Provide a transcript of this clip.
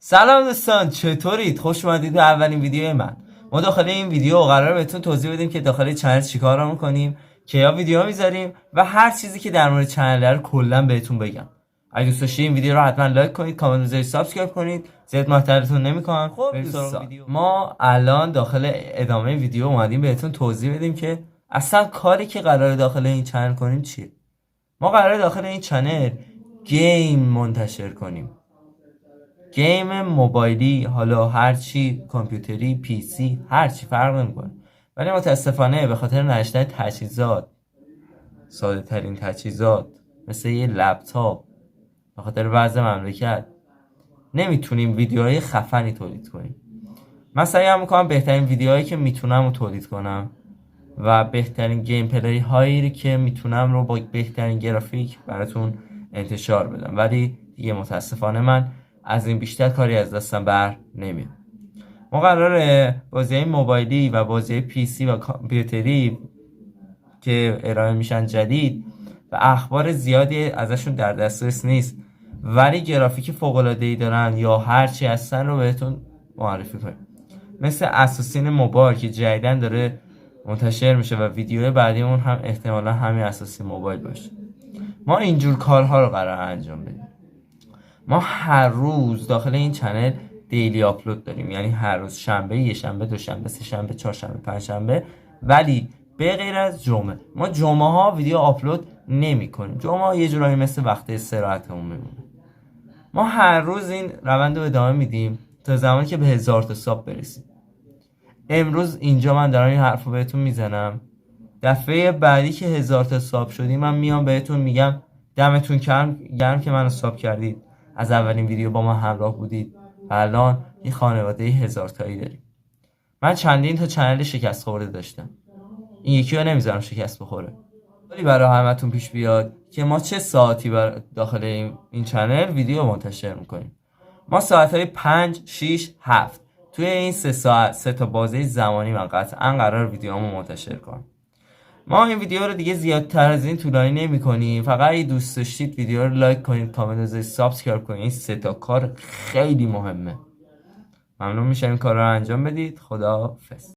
سلام دوستان، چطورید؟ خوش اومدید به اولین ویدیو من. ما داخل این ویدیو قرار بهتون توضیح بدیم که داخل چنل چیکارا میکنیم، کیا ویدیو میذاریم و هر چیزی که در مورد چنل رو کلا بهتون بگم. اگه دوست داشتید این ویدیو رو حتما لایک کنید، کامنت بذارید، سابسکرایب کنید. زیاد معطلتون نمیکنم. خب دوستان، ما الان داخل ادامه ویدیو اومدیم بهتون توضیح بدیم که اصلا کاری که قراره داخل این چنل کنیم چیه. ما قراره داخل این چنل گیم منتشر کنیم. گیم موبایلی، حالا هرچی، کامپیوتری، پی سی، هرچی فرق نمیکنه. ولی متاسفانه به خاطر نداشتن تجهیزات، ساده ترین تجهیزات مثل یه لپتاپ، به خاطر وضع مملکت نمیتونیم ویدیوهای خفنی تولید کنیم. من سعی میکنم بهترین ویدیوهایی که میتونم رو تولید کنم و بهترین گیم پلی هایی که میتونم رو با بهترین گرافیک براتون انتشار بدم، ولی دیگه متاسفانه من از این بیشتر کاری از دستم بر نمیاد. ما قراره بازی موبایلی و بازی پی سی و کامپیوتری که ارائه میشن جدید و اخبار زیادی ازشون در دسترس نیست ولی گرافیک فوق العاده ای دارن یا هرچی هستن رو بهتون معرفی کنیم، مثل اساسین موبایل که جدیدن داره منتشر میشه و ویدیو بعدیمون هم احتمالا همین اساسین موبایل باشه. ما اینجور کارها رو قرار انجام بدیم. ما هر روز داخل این چنل دیلی آپلود داریم، یعنی هر روز شنبه، یه شنبه، دوشنبه، سه شنبه، چهارشنبه، پنجشنبه، ولی به غیر از جمعه. ما جمعه ها ویدیو آپلود نمی کنیم. جمعه ها یه جورایی مثل وقت استراحتمون میمونه. ما هر روز این روند رو ادامه میدیم تا زمانی که به 1000 تا ساب برسیم. امروز اینجا من دارم این حرف رو بهتون میزنم. دفعه بعدی که 1000 تا ساب شدیم من میام بهتون میگم دمتون گرم که منو ساب کردید، از اولین ویدیو با ما همراه بودید و الان یه خانواده 1000 تایی داریم. من چندین تا چنل شکست خورده داشتم، این یکی رو نمیذارم شکست بخوره. ولی برای همتون پیش بیاد که ما چه ساعتی داخل این چنل ویدیو منتشر میکنیم. ما ساعتهای 5، 6، 7 توی این 3 ساعت 3 تا بازه زمانی من قطعا قرار ویدیومو منتشر کنم. ما این ویدیو رو دیگه زیادتر از این طولانی نمی کنیم. فقط اگه دوست داشتید ویدیو رو لایک کنید، کامنت بذارید، سابسکرایب کنید. این 3 تا کار خیلی مهمه. ممنون میشم این کار رو انجام بدید. خداحافظ.